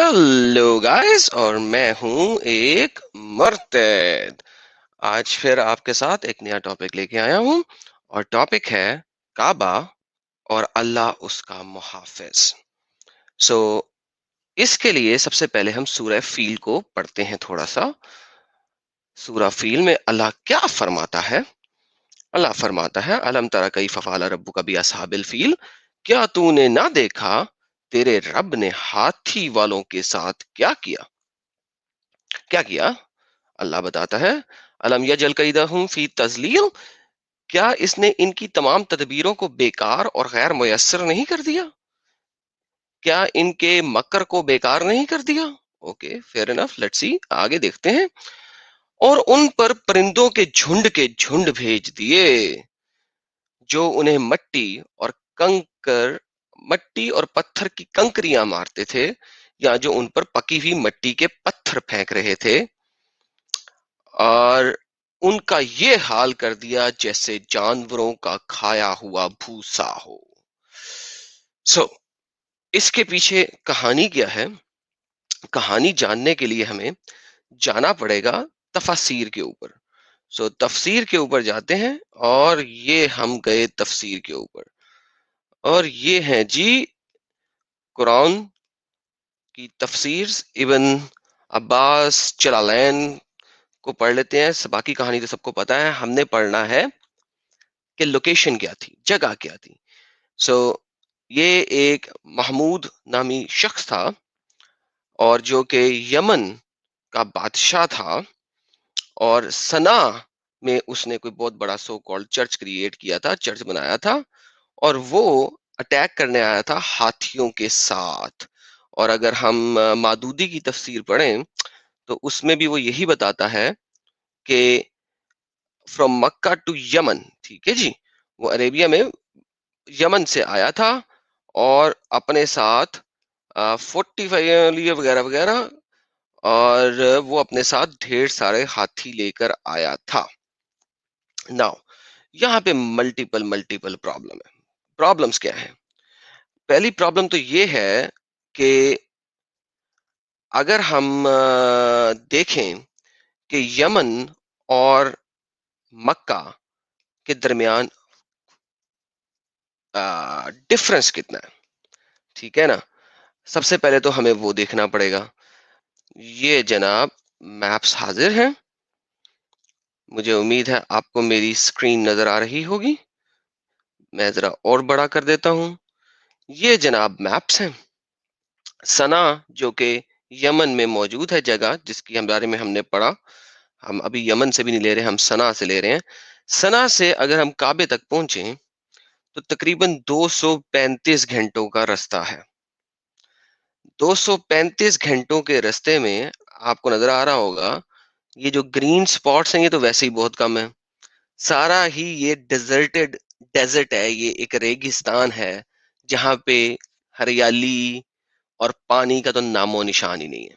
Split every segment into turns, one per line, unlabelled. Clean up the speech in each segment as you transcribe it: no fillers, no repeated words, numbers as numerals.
Hello guys, और मैं हूं एक मर्द। आज फिर आपके साथ एक नया टॉपिक लेके आया हूं, और टॉपिक है काबा और अल्लाह उसका मुहाफिज। सो इसके लिए सबसे पहले हम सूरह फील को पढ़ते हैं थोड़ा सा। सूरह फील में अल्लाह क्या फरमाता है? अल्लाह फरमाता है, अलम तरा कैफ फ़अल रब्बुका बिअस्हाबिल फील, क्या तूने ना देखा तेरे रब ने हाथी वालों के साथ क्या किया? क्या किया? अल्लाह बताता है, अलम यजल कैदहुम फी तज़लील, क्या इसने इनकी तमाम तदबीरों को बेकार और गैर मुयस्सर नहीं कर दिया? क्या इनके मकर को बेकार नहीं कर दिया? Okay, fair enough, let's see, आगे देखते हैं। और उन पर परिंदों के झुंड भेज दिए, जो उन्हें मट्टी और पत्थर की कंकरियां मारते थे, या जो उन पर पकी हुई मट्टी के पत्थर फेंक रहे थे, और उनका ये हाल कर दिया जैसे जानवरों का खाया हुआ भूसा हो। इसके पीछे कहानी क्या है? कहानी जानने के लिए हमें जाना पड़ेगा तफसीर के ऊपर। तफसीर के ऊपर जाते हैं, और ये हम गए तफसीर के ऊपर, और ये है जी कुरान की तफसीर। इब्न अब्बास जलालैन को पढ़ लेते हैं। बाकी कहानी तो सबको पता है, हमने पढ़ना है कि लोकेशन क्या थी, जगह क्या थी। सो ये एक महमूद नामी शख्स था, और जो कि यमन का बादशाह था, और सना में उसने कोई बहुत बड़ा सो कॉल्ड चर्च क्रिएट किया था, चर्च बनाया था, और वो अटैक करने आया था हाथियों के साथ। और अगर हम मादूदी की तफसीर पढ़ें, तो उसमें भी वो यही बताता है कि फ्रॉम मक्का टू यमन, ठीक है जी, वो अरेबिया में यमन से आया था, और अपने साथ 45 लिए वगैरह वगैरह, और वो अपने साथ ढेर सारे हाथी लेकर आया था। नाउ यहाँ पे मल्टीपल मल्टीपल प्रॉब्लम्स क्या है? पहली प्रॉब्लम तो ये है कि अगर हम देखें कि यमन और मक्का के दरमियान डिफरेंस कितना है, ठीक है ना? सबसे पहले तो हमें वो देखना पड़ेगा। ये जनाब मैप्स हाजिर हैं। मुझे उम्मीद है आपको मेरी स्क्रीन नजर आ रही होगी। मैं जरा और बड़ा कर देता हूं। ये जनाब मैप्स हैं। सना, जो कि यमन में मौजूद है, जगह जिसकी हम बारे में हमने पढ़ा, हम अभी यमन से भी नहीं ले रहे, हम सना से ले रहे हैं। सना से अगर हम काबे तक पहुंचे, तो तकरीबन 235 घंटों का रास्ता है। 235 घंटों के रास्ते में आपको नजर आ रहा होगा, ये जो ग्रीन स्पॉट्स हैं ये तो वैसे ही बहुत कम है। सारा ही ये डेजर्ट है, ये एक रेगिस्तान है, जहां पे हरियाली और पानी का तो नामो निशान ही नहीं है।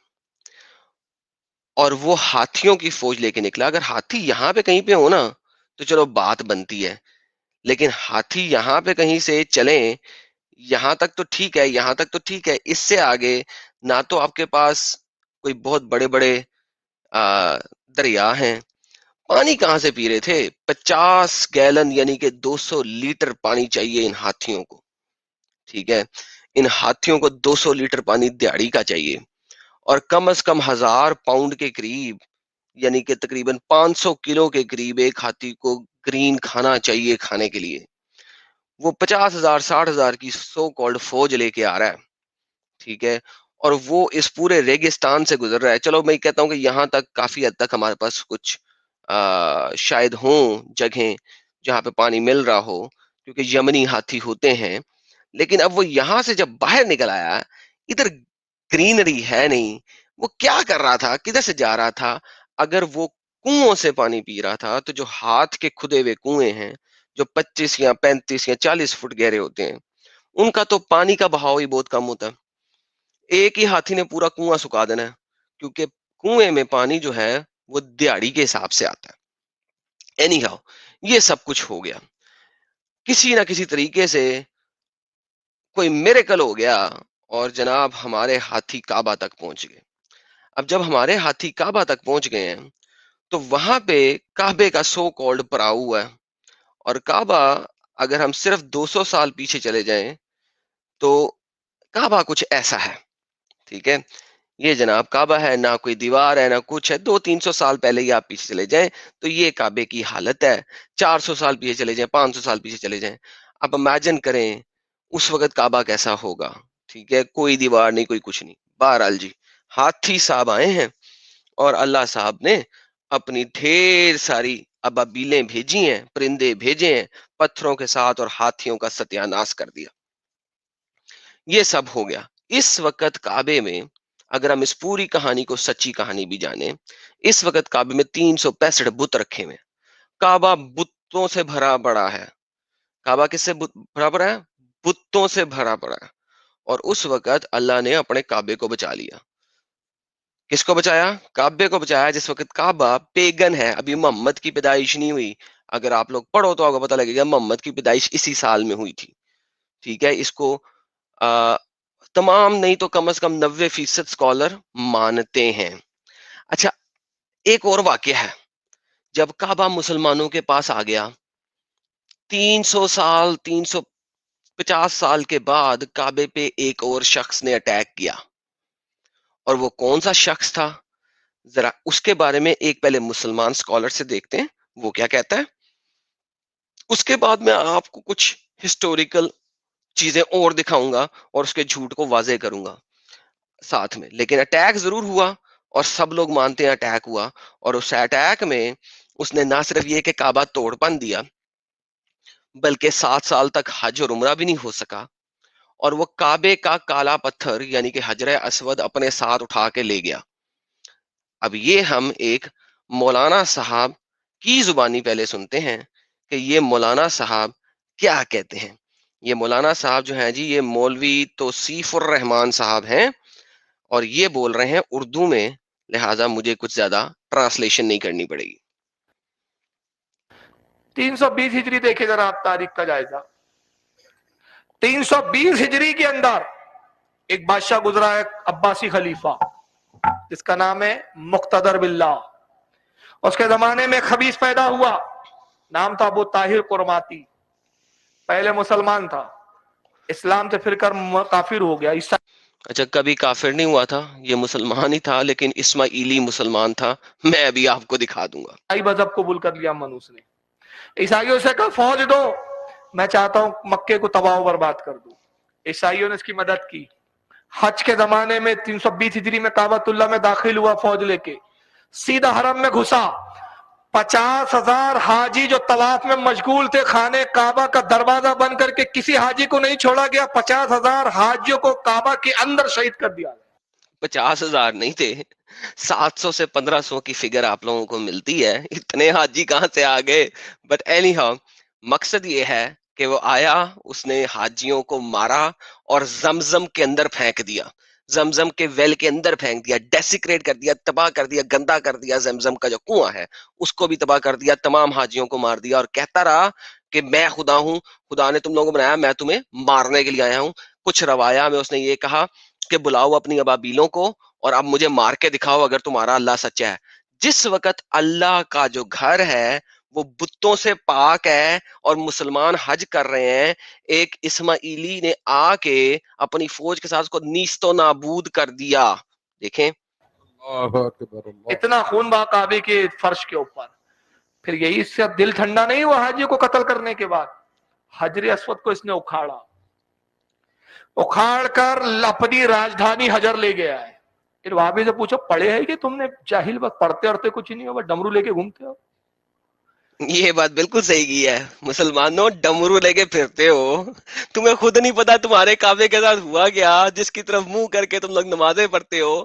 और वो हाथियों की फौज लेके निकला। अगर हाथी यहाँ पे कहीं पे हो ना, तो चलो बात बनती है, लेकिन हाथी यहाँ पे कहीं से चले, यहाँ तक तो ठीक है, यहाँ तक तो ठीक है, इससे आगे ना तो आपके पास कोई बहुत बड़े बड़े आ, दरिया हैं। पानी कहाँ से पी रहे थे? 50 गैलन यानी कि 200 लीटर पानी चाहिए इन हाथियों को, ठीक है? इन हाथियों को 200 लीटर पानी दिहाड़ी का चाहिए, और कम से कम 1000 पाउंड के करीब, यानी कि तकरीबन 500 किलो के करीब एक हाथी को ग्रीन खाना चाहिए खाने के लिए। वो 50,000 60,000 की सो कॉल्ड फौज लेके आ रहा है, ठीक है? और वो इस पूरे रेगिस्तान से गुजर रहा है। चलो मैं कहता हूँ कि यहाँ तक काफी हद तक हमारे पास कुछ शायद हों जगहें जहाँ पे पानी मिल रहा हो, क्योंकि यमनी हाथी होते हैं। लेकिन अब वो यहाँ से जब बाहर निकल आया, इधर ग्रीनरी है नहीं। वो क्या कर रहा था, किधर से जा रहा था? अगर वो कुओं से पानी पी रहा था, तो जो हाथ के खुदे हुए कुएं हैं, जो 25 या 35 या 40 फुट गहरे होते हैं, उनका तो पानी का बहाव ही बहुत कम होता है। एक ही हाथी ने पूरा कुआं सुखा देना है, क्योंकि कुएं में पानी जो है वो दिहाड़ी के हिसाब से आता है। एनी हाउ, ये सब कुछ हो गया। किसी ना किसी तरीके से कोई मिरेकल हो गया, اور جناب ہمارے ہاتھی کعبہ تک پہنچ گئے. اب جب ہمارے ہاتھی کعبہ تک پہنچ گئے ہیں تو وہاں پہ کعبے کا سو کالڈ پراؤ ہے. اور کعبہ اگر ہم صرف 200 سال پیچھے چلے جائیں تو کعبہ کچھ ایسا ہے. ٹھیک ہے، یہ جناب کعبہ ہے، نہ کوئی دیوار ہے نہ کچھ ہے. 200-300 سال پہلے ہی آپ پیچھے چلے جائیں تو یہ کعبے کی حالت ہے. 400 سال پیچھے چلے جائیں، 500 سال پیچھے چلے جائیں، آپ امیجن کریں اس وقت کعبہ کیسا ہوگا. ٹھیک ہے، کوئی دیوار نہیں، کوئی کچھ نہیں. بہرحال جی، ہاتھی صاحب آئے ہیں اور اللہ صاحب نے اپنی ڈھیر ساری ابابیلیں بھیجی ہیں، پرندے بھیجے ہیں پتھروں کے ساتھ، اور ہاتھیوں کا ستیہ ناش کر دیا. یہ سب ہو گیا. اس وقت کعبے میں، اگر ہم اس پوری کہانی کو سچی کہانی بھی جانیں، اس وقت کعبے میں 365 بت رکھے ہوئے. کعبہ بتوں سے بھرا پڑا ہے. کعبہ کس سے بھرا پڑا ہے؟ بتوں سے بھرا پڑا ہے. اور اس وقت اللہ نے اپنے کعبے کو بچا لیا. کس کو بچایا؟ کعبے کو بچایا. جس وقت کعبہ پیگن ہے، ابھی محمد کی پیدائش نہیں ہوئی. اگر آپ لوگ پڑھو تو آپ کو پتہ لگے گا محمد کی پیدائش اسی سال میں ہوئی تھی. ٹھیک ہے، اس کو تمام نہیں تو کم از کم 90% اسکالر مانتے ہیں. اچھا، ایک اور واقعہ ہے. جب کعبہ مسلمانوں کے پاس آ گیا 350 سال کے بعد، کعبے پہ ایک اور شخص نے اٹیک کیا. اور وہ کون سا شخص تھا، ذرا اس کے بارے میں ایک پہلے مسلمان اسکالر سے دیکھتے ہیں وہ کیا کہتا ہے. اس کے بعد میں آپ کو کچھ ہسٹوریکل چیزیں اور دکھاؤں گا اور اس کے جھوٹ کو واضح کروں گا ساتھ میں. لیکن اٹیک ضرور ہوا اور سب لوگ مانتے ہیں اٹیک ہوا. اور اس اٹیک میں اس نے نہ صرف یہ کہ کعبہ توڑ پن دیا، بلکہ 7 سال تک حج اور عمرہ بھی نہیں ہو سکا. اور وہ کعبے کا کالا پتھر یعنی کہ حجر اسود اپنے ساتھ اٹھا کے لے گیا. اب یہ ہم ایک مولانا صاحب کی زبانی پہلے سنتے ہیں کہ یہ مولانا صاحب کیا کہتے ہیں. یہ مولانا صاحب جو ہیں جی، یہ مولوی توصیف الرحمان صاحب ہیں اور یہ بول رہے ہیں اردو میں، لہٰذا مجھے کچھ زیادہ ٹرانسلیشن نہیں کرنی پڑے گی.
320 ہجری دیکھے ذرا آپ تاریخ کا جائزہ. 320 ہجری کے اندر ایک بادشاہ گزرا ہے، عباسی خلیفہ، جس کا نام ہے مقتدر باللہ. اس کے زمانے میں خبیث پیدا ہوا، نام تھا ابو طاہر قرماتی. پہلے مسلمان تھا، اسلام سے پھر کر کافر ہو گیا.
اچھا، کبھی کافر نہیں ہوا تھا، یہ مسلمان ہی تھا، لیکن اسماعیلی مسلمان تھا. میں ابھی آپ کو دکھا دوں گا.
عیسائی مذہب قبول کر لیا منوس نے. عیسائیوں سے کہا فوج دو، میں چاہتا ہوں مکے کو تباہ و برباد کر دوں. عیسائیوں نے اس کی مدد کی. حج کے زمانے میں 320 ہجری میں کعبۃ اللہ میں داخل ہوا فوج لے کے، سیدھا حرم میں گھسا. 50,000 حاجی جو طواف میں مشغول تھے، خانے کعبہ کا دروازہ بند کر کے کسی حاجی کو نہیں چھوڑا گیا. 50,000 حاجیوں کو کعبہ کے اندر شہید کر دیا.
50,000 نہیں تھے، 700 سے 1500 کی فگر آپ لوگوں کو ملتی ہے. اتنے حاجی کہاں سے آ گئے؟ بٹ اینی ہاؤ، مقصد یہ ہے کہ وہ آیا، اس نے حاجیوں کو مارا اور زمزم کے اندر پھینک دیا. زمزم کے ویل کے اندر پھینک دیا، ڈیسیکریٹ کر دیا، تباہ کر دیا، گندا کر دیا. زمزم کا جو کنواں ہے اس کو بھی تباہ کر دیا، تمام حاجیوں کو مار دیا. اور کہتا رہا کہ میں خدا ہوں، خدا نے تم لوگوں کو بنایا، میں تمہیں مارنے کے لیے آیا ہوں. کچھ روایا میں اس نے یہ کہا کہ بلاؤ اپنی ابابیلوں کو اور اب مجھے مار کے دکھاؤ اگر تمہارا اللہ سچا ہے. جس وقت اللہ کا جو گھر ہے وہ بتوں سے پاک ہے اور مسلمان حج کر رہے ہیں، ایک اسماعیلی نے آ کے اپنی فوج کے ساتھ اس کو نیست و نابود کر دیا. دیکھیں
اتنا خون بہا کعبے کے فرش کے اوپر. پھر یہی اس سے دل ٹھنڈا نہیں ہوا حاجی کو قتل کرنے کے بعد. حجر اسود کو اس نے اکھاڑا، اکھاڑ کر اپنی راجدھانی حجر لے گیا ہے. پھر وہابی سے پوچھو پڑھے ہے کہ تم نے جاہل وقت پڑھتے اڑتے کچھ نہیں ہو، بس ڈمرو لے کے گھومتے ہو.
یہ بات بالکل صحیح کی ہے. مسلمانوں ڈمرو لے کے پھرتے ہو، تمہیں خود نہیں پتا تمہارے کعبے کے ساتھ ہوا کیا، جس کی طرف منہ کر کے تم لوگ نمازیں پڑھتے ہو.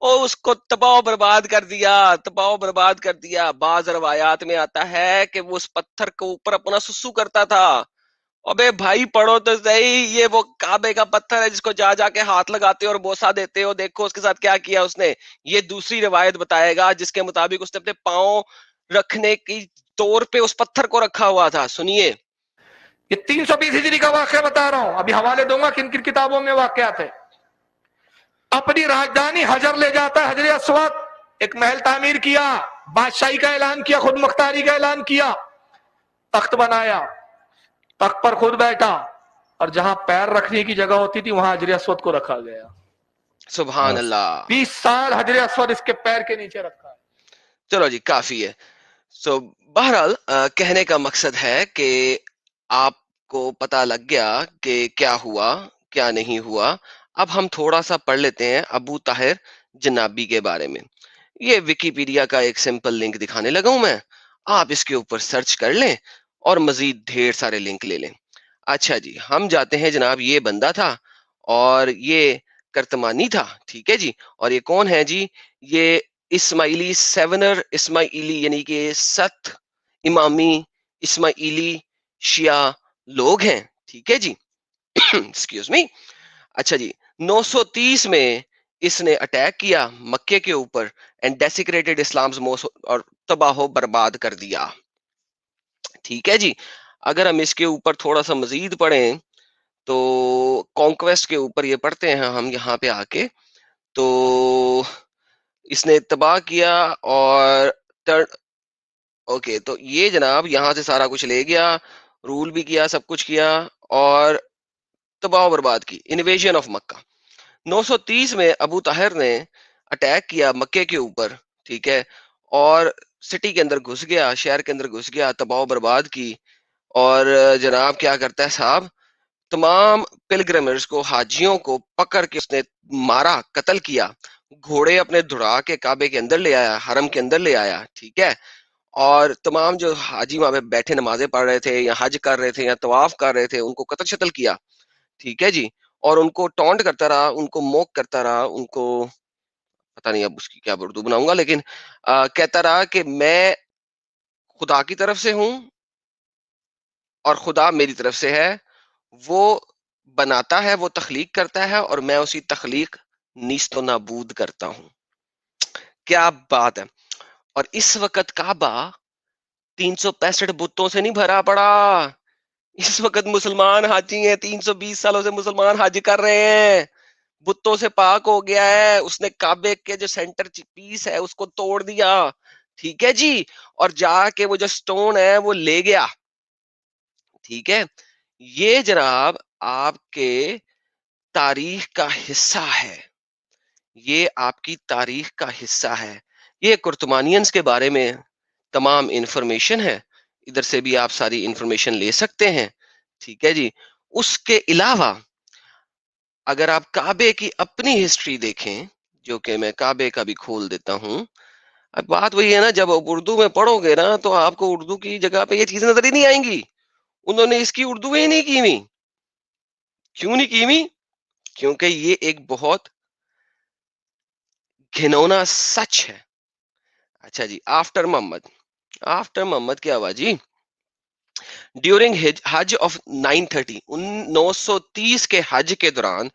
اور اس کو تباہ و برباد کر دیا، تباہ و برباد کر دیا. بعض روایات میں آتا ہے کہ وہ اس پتھر کے اوپر اپنا سسو کرتا تھا. ابے بھائی پڑھو تو صحیح، یہ وہ کعبے کا پتھر ہے جس کو جا جا کے ہاتھ لگاتے اور بوسا دیتے ہو. دیکھو اس کے ساتھ کیا کیا اس نے. یہ دوسری روایت بتائے گا جس کے مطابق اس نے اپنے پاؤں رکھنے کی طور پہ اس پتھر کو رکھا ہوا تھا. سنیے،
یہ 320 ہجری کا واقعہ بتا رہا ہوں، ابھی حوالے دوں گا کن کن کتابوں میں واقعات ہے. अपनी राजधानी हजर ले जाता है, हजर अस्वद, एक महल तामीर किया, बादशाही का ऐलान किया, खुद मुख्तारी का ऐलान किया, तख्त बनाया, तख्त पर खुद बैठा, और जहां पैर रखने की जगह होती थी वहां हजर अस्वद को रखा गया।
सुभान अल्लाह।
20 साल हजर अस्वद इसके पैर के नीचे रखा है।
चलो जी, काफी है। सो बहरहाल कहने का मकसद है कि आपको पता लग गया कि क्या हुआ क्या नहीं हुआ। अब हम थोड़ा सा पढ़ लेते हैं अबू ताहिर जनाबी के बारे में। ये विकिपीडिया का एक सिंपल लिंक दिखाने लगा हूं मैं, आप इसके ऊपर सर्च कर लें और मजीद ढेर सारे लिंक ले लें। अच्छा जी, हम जाते हैं जनाब, ये बंदा था और ये कर्तमानी था, ठीक है जी। और ये कौन है जी? ये इस्माइली सेवनर इस्माइली यानी कि सत इमामी इस्माइली शिया लोग हैं, ठीक है जी। Excuse me. अच्छा जी, 930 में इसने अटैक किया मक्के के ऊपर एंड डेसिक्रेटेड इस्लाम्स मोस्ट और तबाह बर्बाद कर दिया, ठीक है जी। अगर हम इसके ऊपर थोड़ा सा मजीद पढ़ें तो कॉन्क्वेस्ट के ऊपर ये पढ़ते हैं हम यहाँ पे आके, तो इसने तबाह किया और ओके, तो ये जनाब यहाँ से सारा कुछ ले गया, रूल भी किया, सब कुछ किया और तबाह बर्बाद की, इन्वेजन ऑफ मक्का। 930 में अबू ताहिर ने अटैक किया मक्के के ऊपर, ठीक है, और सिटी के अंदर घुस गया, शहर के अंदर घुस गया, तबाह बर्बाद की। और जनाब क्या करता है साहब, तमाम पिलग्रिमर्स को, हाजियों को पकड़ के उसने मारा, कत्ल किया, घोड़े अपने धुरा के काबे के अंदर ले आया, हरम के अंदर ले आया, ठीक है। और तमाम जो हाजी वहां पे बैठे नमाजें पढ़ रहे थे या हज कर रहे थे या तवाफ कर रहे थे, उनको कत्ल शतल किया, ठीक है जी। और उनको टॉन्ट करता रहा, उनको मोक करता रहा, उनको पता नहीं अब उसकी क्या उर्दू बनाऊंगा, लेकिन कहता रहा कि मैं खुदा की तरफ से हूं और खुदा मेरी तरफ से है, वो बनाता है, वो तख्लीक करता है और मैं उसी तख्लीक नीस्तो नाबूद करता हूं। क्या बात है। और इस वक्त काबा 365 बुतों से नहीं भरा पड़ा, इस वक्त मुसलमान हाजी हैं, 320 सालों से मुसलमान हाज कर रहे हैं, बुतों से पाक हो गया है, उसने काबे के जो सेंटर पीस है उसको तोड़ दिया, ठीक है जी। और जाके वो जो स्टोन है वो ले गया, ठीक है। ये जनाब आपके तारीख का हिस्सा है, ये आपकी तारीख का हिस्सा है। ये कुर्तुमानियंस के बारे में तमाम इंफॉर्मेशन है, इधर से भी आप सारी इंफॉर्मेशन ले सकते हैं, ठीक है जी। उसके अलावा अगर आप काबे की अपनी हिस्ट्री देखें, जो कि मैं काबे का भी खोल देता हूं, अब बात वही है ना, जब आप उर्दू में पढ़ोगे ना तो आपको उर्दू की जगह पे ये चीजें नजर ही नहीं आएंगी। उन्होंने इसकी उर्दू ही नहीं की हुई। क्यों नहीं की हुई? क्योंकि ये एक बहुत घिनौना सच है। अच्छा जी, आफ्टर मोहम्मद क्या हुआ जी? ड्यूरिंग हज ऑफ 930 930 के हज के दौरान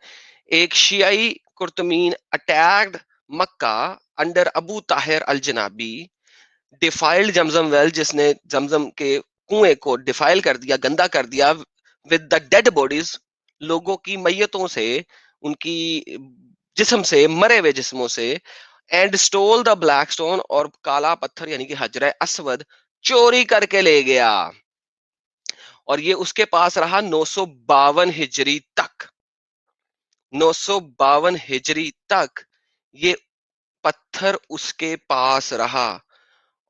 एक शियाई कुर्तमीन अटैक्ड मक्का अंडर अबू ताहिर अल जनाबी, डिफाइल्ड जमजम वेल, जिसने जमजम के कुएं को डिफाइल कर दिया, गंदा कर दिया, विद द डेड बॉडीज, लोगों की मैयतों से, उनकी जिस्म से, मरे हुए जिस्मों से, and stole the black stone, और काला पत्थर यानी कि हजर अस्वद चोरी करके ले गया। और ये उसके पास रहा 952 हिजरी तक, 952 हिजरी तक ये पत्थर उसके पास रहा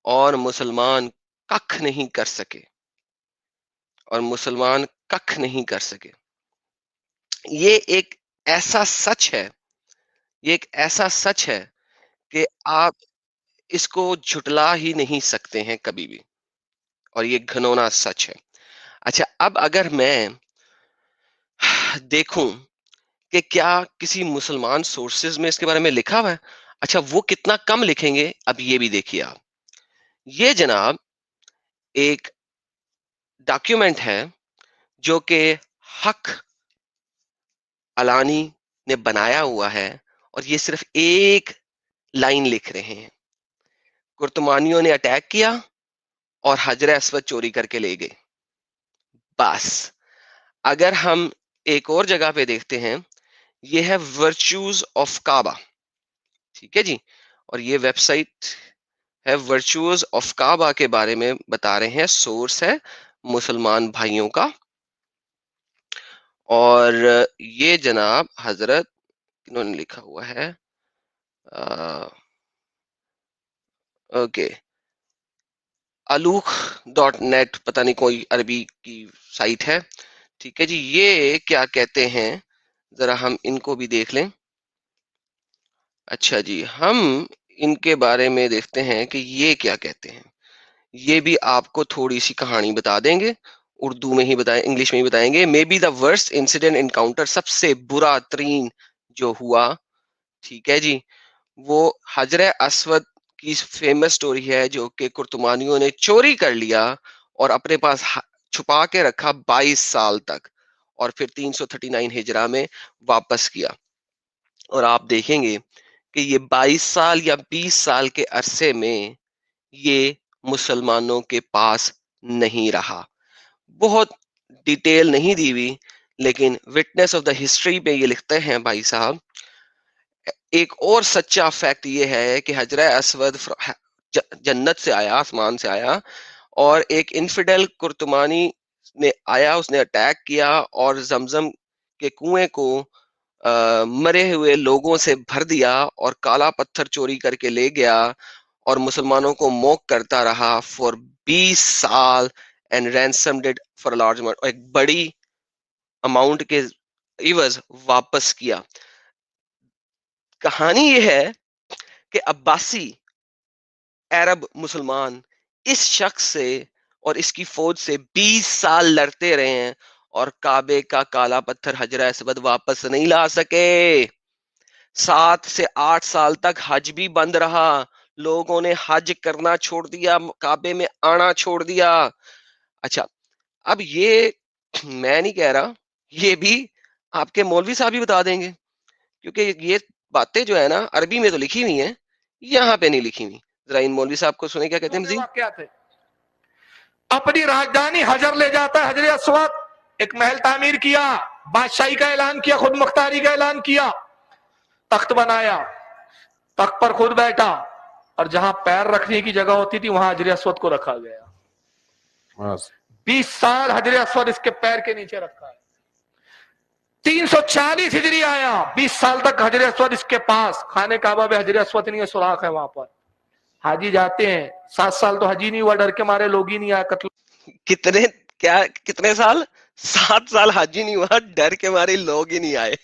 और मुसलमान कख नहीं कर सके, और मुसलमान कख नहीं कर सके। ये एक ऐसा सच है, ये एक ऐसा सच है कि आप इसको झुटला ही नहीं सकते हैं कभी भी, और ये घिनौना सच है। अच्छा, अब अगर मैं देखूं कि क्या किसी मुसलमान सोर्सेज में इसके बारे में लिखा हुआ है, अच्छा वो कितना कम लिखेंगे, अब ये भी देखिए आप। ये जनाब एक डॉक्यूमेंट है जो कि हक अलानी ने बनाया हुआ है, और ये सिर्फ एक लाइन लिख रहे हैं, कुर्तुमानियों ने अटैक किया और हजर अस्वद चोरी करके ले गए, बस। अगर हम एक और जगह पे देखते हैं, یہ ہے ورچوز آف کعبہ، ٹھیک ہے جی، اور یہ ویب سائٹ ہے ورچوز آف کعبہ کے بارے میں بتا رہے ہیں، سورس ہے مسلمان بھائیوں کا، اور یہ جناب حضرت انہوں نے لکھا ہوا ہے، اوکے، alukh.net، پتہ نہیں کوئی عربی کی سائٹ ہے، ٹھیک ہے جی۔ یہ کیا کہتے ہیں ذرا ہم ان کو بھی دیکھ لیں۔ اچھا جی، ہم ان کے بارے میں دیکھتے ہیں کہ یہ کیا کہتے ہیں۔ یہ بھی آپ کو تھوڑی سی کہانی بتا دیں گے، اردو میں ہی بتائیں، انگلش میں ہی بتائیں گے۔ May be the worst incident encounter, سب سے برا ترین جو ہوا، ٹھیک ہے جی، وہ حجر اسود کی فیمس سٹوری ہے، جو کہ کرتمانیوں نے چوری کر لیا اور اپنے پاس چھپا کے رکھا 22 سال تک، اور پھر 339 ہجرہ میں واپس کیا۔ اور آپ دیکھیں گے کہ یہ 22 سال یا 20 سال کے عرصے میں یہ مسلمانوں کے پاس نہیں رہا۔ بہت ڈیٹیل نہیں دی ہوئی، لیکن وٹنس آف دا ہسٹری پہ یہ لکھتے ہیں بھائی صاحب۔ ایک اور سچا فیکٹ یہ ہے کہ حجر اسود جنت سے آیا، آسمان سے آیا، اور ایک انفیڈل کرتمانی نے آیا، اس نے اٹیک کیا اور زمزم کے کنویں کو مرے ہوئے لوگوں سے بھر دیا اور کالا پتھر چوری کر کے لے گیا، اور مسلمانوں کو موک کرتا رہا فور 20 سال، and ransomed it for large amount, ایک بڑی اماؤنٹ کے عوض واپس کیا۔ کہانی یہ ہے کہ عباسی عرب مسلمان اس شخص سے اور اس کی فوج سے 20 سال لڑتے رہے ہیں، اور کعبے کا کالا پتھر حجر اسود واپس نہیں لا سکے۔ 7 سے 8 سال تک حج بھی بند رہا، لوگوں نے حج کرنا چھوڑ دیا، کعبے میں آنا چھوڑ دیا۔ اچھا، اب یہ میں نہیں کہہ رہا، یہ بھی آپ کے مولوی صاحب ہی بتا دیں گے، کیونکہ یہ باتیں جو ہے نا عربی میں تو لکھی ہوئی ہیں، یہاں پہ نہیں لکھی ہوئی۔ ذرا ان مولوی صاحب کو سنیں کیا کہتے ہیں مزید۔
واقعات ہے، اپنی راجدھانی حجر لے جاتا ہے حجر اسود، ایک محل تعمیر کیا، بادشاہی کا اعلان کیا، خود مختاری کا اعلان کیا، تخت بنایا، تخت پر خود بیٹھا، اور جہاں پیر رکھنے کی جگہ ہوتی تھی وہاں حجر اسود کو رکھا گیا۔ 20 سال حجر اسود اس کے پیر کے نیچے رکھا ہے۔ 340 ہجری آیا، 20 سال تک حجر اسود اس کے پاس، خانہ کعبہ میں حجر اسود نہیں ہے، سوراخ ہے وہاں پر۔ حاجی جاتے ہیں، 7 سال تو حجی نہیں ہوا، ڈر کے مارے لوگ ہی نہیں آیا، قتل۔
کتنے سال؟ 7 سال حج ہی نہیں ہوا، ڈر کے مارے لوگ ہی نہیں آئے۔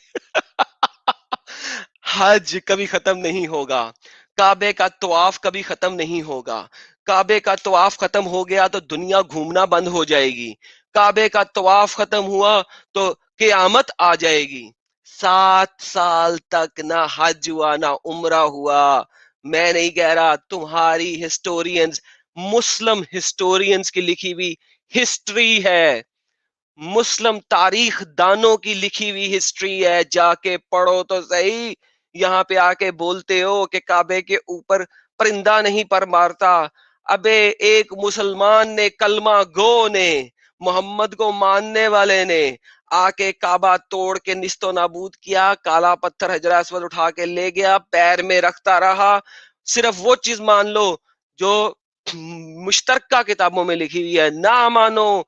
حج کبھی ختم نہیں ہوگا، کعبے کا طواف کبھی ختم نہیں ہوگا۔ کعبے کا طواف ختم ہو گیا تو دنیا گھومنا بند ہو جائے گی، کعبے کا طواف ختم ہوا تو قیامت آ جائے گی۔ 7 سال تک نہ حج ہوا نہ عمرہ ہوا۔ میں نہیں کہہ رہا، تمہاری ہسٹورینز، مسلم ہسٹورینز کی لکھی ہوئی ہسٹری ہے، مسلم تاریخ دانوں کی لکھی ہوئی ہسٹری ہے، جا کے پڑھو تو صحیح۔ یہاں پہ آ کے بولتے ہو کہ کعبے کے اوپر پرندہ نہیں پر مارتا۔ ابے ایک مسلمان نے، کلمہ گو نے، محمد کو ماننے والے نے آ کے کعبہ توڑ کے نیست و نابود کیا، کالا پتھر حجر اسود اٹھا کے لے گیا، پیر میں رکھتا رہا۔ صرف وہ چیز مان لو جو مشترکہ کتابوں میں لکھی ہوئی ہے، نہ مانو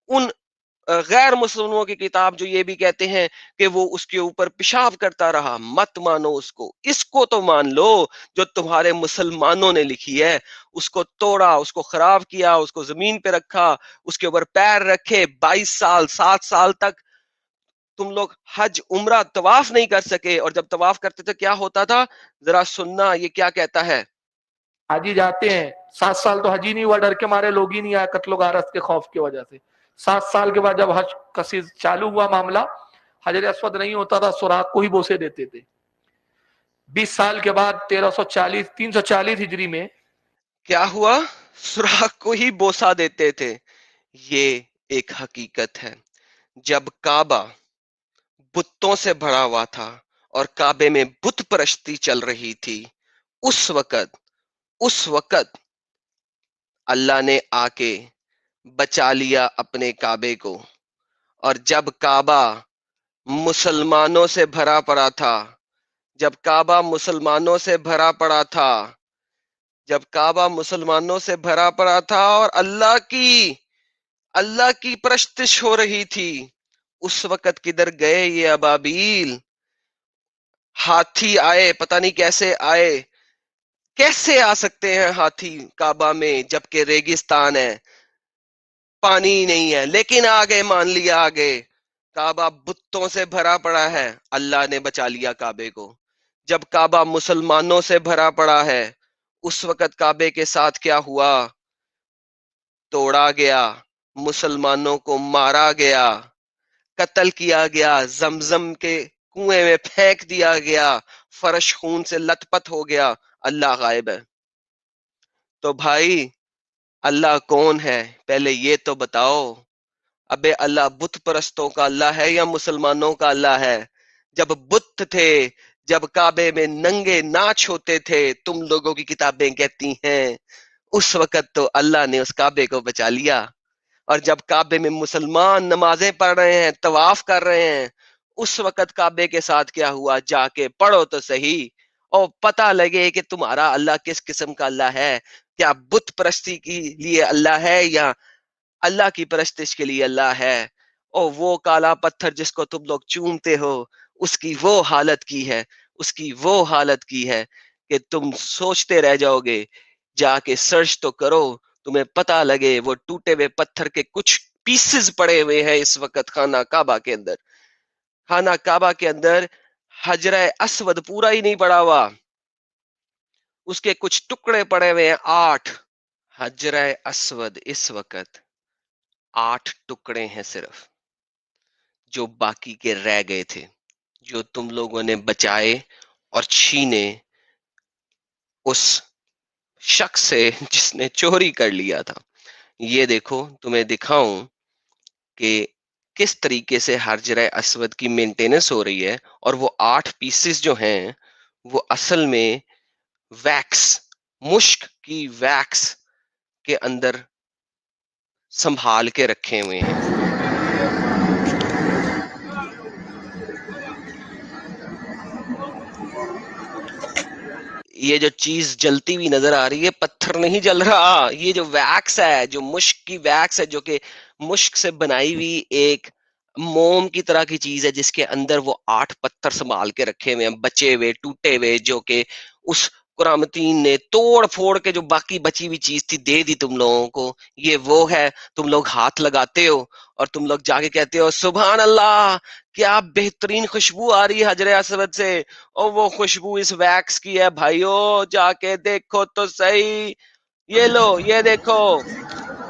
ان غیر مسلمانوں کی کتاب جو یہ بھی کہتے ہیں کہ وہ اس کے اوپر پیشاب کرتا رہا، مت مانو اس کو۔ اس کو تو مان لو جو تمہارے مسلمانوں نے لکھی ہے، اس کو توڑا، اس کو خراب کیا، اس کو زمین پہ رکھا، اس کے اوپر پیر رکھے، 22 سال 7 سال تک تم لوگ حج عمرہ طواف نہیں کر سکے، اور جب طواف کرتے تھے کیا ہوتا تھا، ذرا سننا یہ کیا کہتا ہے۔
حاجی جاتے ہیں، 7 سال تو حجی نہیں ہوا، ڈر کے مارے لوگ ہی نہیں آئے، قتل و غارت کے خوف کی وجہ سے۔ 7 سال کے بعد جب حج کا چالو ہوا معاملہ، حجر اسود نہیں ہوتا تھا، سوراخ کو ہی بوسے دیتے تھے۔ 20 سال کے بعد 340 ہجری میں
کیا ہوا؟ سوراخ کو ہی بوسا دیتے تھے۔ یہ ایک حقیقت ہے، جب کعبہ بتوں سے بھرا ہوا تھا اور کعبے میں بت پرستی چل رہی تھی، اس وقت اللہ نے آ کے بچا لیا اپنے کعبے کو، اور جب کعبہ मुसलमानों से भरा पड़ा था, जब काबा मुसलमानों से भरा पड़ा था, जब काबा मुसलमानों से भरा पड़ा था और अल्लाह की परस्तिश हो रही थी, उस वक्त किधर गए ये अबाबील? हाथी आए, पता नहीं कैसे आए, कैसे आ सकते हैं हाथी काबा में जबकि रेगिस्तान है, पानी ही नहीं है, लेकिन आ गए, मान लिया आ गए। काबा बुतों से भरा पड़ा है, अल्लाह ने बचा लिया काबे को। जब काबा मुसलमानों से भरा पड़ा है, उस वक्त काबे के साथ क्या हुआ? तोड़ा गया, मुसलमानों को मारा गया, कत्ल किया गया, जमजम के कुएं में फेंक दिया गया, फर्श खून से लथपथ हो गया। अल्लाह गायब है। तो भाई, अल्लाह कौन है, पहले ये तो बताओ। अबे अल्लाह बुत परस्तों का अल्लाह है या मुसलमानों का अल्लाह है? जब बुत थे, जब काबे में नंगे नाच होते थे, तुम लोगों की किताबें कहती हैं, उस वक्त तो अल्लाह ने उस काबे को बचा लिया। और जब काबे में मुसलमान नमाजें पढ़ रहे हैं, तवाफ कर रहे हैं, उस वक्त काबे के साथ क्या हुआ? जाके पढ़ो तो सही, और पता लगे कि तुम्हारा अल्लाह किस किस्म का अल्लाह है। क्या बुत परस्ती के लिए अल्लाह है या अल्लाह की परस्तिश के लिए अल्लाह है? और वो काला पत्थर जिसको तुम लोग चूमते हो, उसकी वो हालत की है, उसकी वो हालत की है कि तुम सोचते रह जाओगे। जाके सर्च तो करो, तुम्हें पता लगे वो टूटे हुए पत्थर के कुछ पीसेस पड़े हुए हैं इस वक्त खाना काबा के अंदर। खाना काबा के अंदर हजरा असवद पूरा ही नहीं पड़ा हुआ, उसके कुछ टुकड़े पड़े हुए हैं, 8। हजरा असवद इस वक्त 8 टुकड़े हैं सिर्फ, जो बाकी के रह गए थे, जो तुम लोगों ने बचाए और छीने उस शख्स से जिसने चोरी कर लिया था। ये देखो, तुम्हें दिखाऊं कि किस तरीके से हजरा असवद की मेंटेनेंस हो रही है। और वो 8 पीसेस जो हैं, वो असल में वैक्स, मुश्क की वैक्स के अंदर संभाल के रखे हुए हैं। ये जो चीज जलती हुई नजर आ रही है, पत्थर नहीं जल रहा, ये जो वैक्स है, जो मुश्क की वैक्स है, जो कि मुश्क से बनाई हुई एक मोम की तरह की चीज है, जिसके अंदर वो 8 पत्थर संभाल के रखे हुए हैं, बचे हुए, टूटे हुए, जो कि उस कुरामतीन ने तोड़ फोड़ के जो बाकी बची हुई चीज थी दे दी तुम लोगों को। ये वो है, तुम लोग हाथ लगाते हो और तुम लोग जाके कहते हो सुभान अल्लाह, क्या बेहतरीन खुशबू आ रही है हजरे असवद से, और वो खुशबू इस वैक्स की है। भाइयों, जाके देखो तो सही, ये लो, ये देखो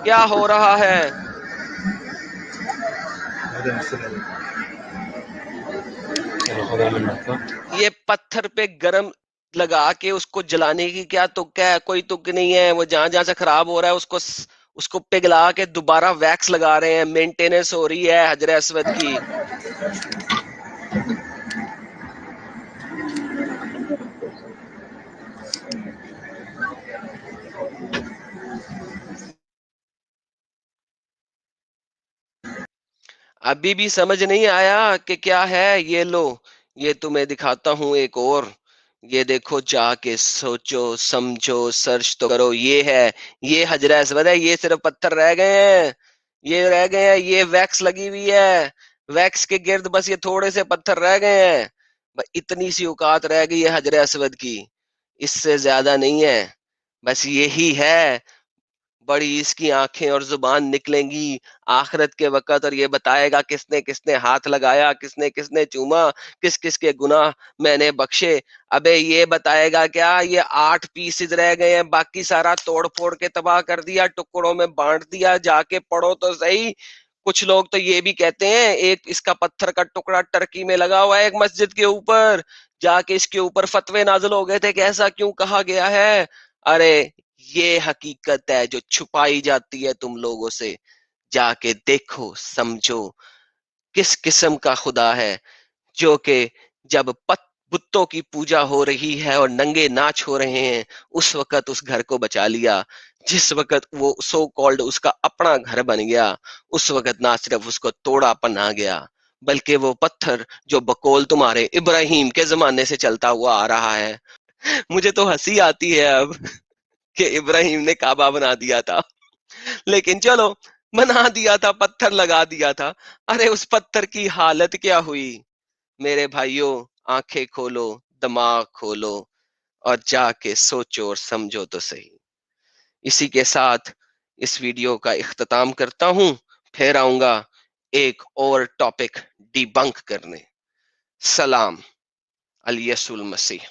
क्या हो रहा है। ये पत्थर पे गरम लगा के उसको जलाने की क्या तुक है? कोई तुक नहीं है। वो जहां जहां से खराब हो रहा है उसको पिघला के दोबारा वैक्स लगा रहे हैं, मेंटेनेंस हो रही है हजरे असवद की। अभी भी समझ नहीं आया कि क्या है? ये लो, ये तुम्हें दिखाता हूं एक और। ये देखो, जाके सोचो, समझो, सर्च तो करो। ये है, ये हजरा असवद है, ये सिर्फ पत्थर रह गए हैं, ये रह गए हैं, ये वैक्स लगी हुई है, वैक्स के गिर्द बस ये थोड़े से पत्थर रह गए हैं। इतनी सी औकात रह गई है हजरा असवद की, इससे ज्यादा नहीं है। बस यही है, बड़ी इसकी आंखें और जुबान निकलेंगी आखिरत के वक्त, और ये बताएगा किसने किसने हाथ लगाया, किसने किसने चूमा, किस किस के गुनाह मैंने बख्शे। अबे ये बताएगा क्या? ये 8 पीसेज रह गए हैं, बाकी सारा तोड़ फोड़ के तबाह कर दिया, टुकड़ों में बांट दिया। जाके पढ़ो तो सही। कुछ लोग तो ये भी कहते हैं, एक इसका पत्थर का टुकड़ा टर्की में लगा हुआ है एक मस्जिद के ऊपर, जाके इसके ऊपर फतवे नाजिल हो गए थे कि ऐसा क्यों कहा गया है। अरे, ये हकीकत है जो छुपाई जाती है तुम लोगों से। जाके देखो, समझो, किस किस्म का खुदा है जो कि जब बुत्तों की पूजा हो रही है और नंगे नाच हो रहे हैं, उस वक्त उस घर को बचा लिया। जिस वक्त वो सो कॉल्ड उसका अपना घर बन गया, उस वक्त ना सिर्फ उसको तोड़ा पन्हा गया, بلکہ وہ پتھر جو بقول تمہارے ابراہیم کے زمانے سے چلتا ہوا آ رہا ہے. مجھے تو ہنسی آتی ہے اب کہ ابراہیم نے کعبہ بنا دیا تھا، لیکن چلو بنا دیا تھا، پتھر لگا دیا تھا. ارے اس پتھر کی حالت کیا ہوئی؟ میرے بھائیوں، آنکھیں کھولو، دماغ کھولو اور جا کے سوچو اور سمجھو تو صحیح. اسی کے ساتھ اس ویڈیو کا اختتام کرتا ہوں، پھر آؤں گا ایک اور ٹاپک ڈی بنک کرنے. سلام، علی یسوع المسیح.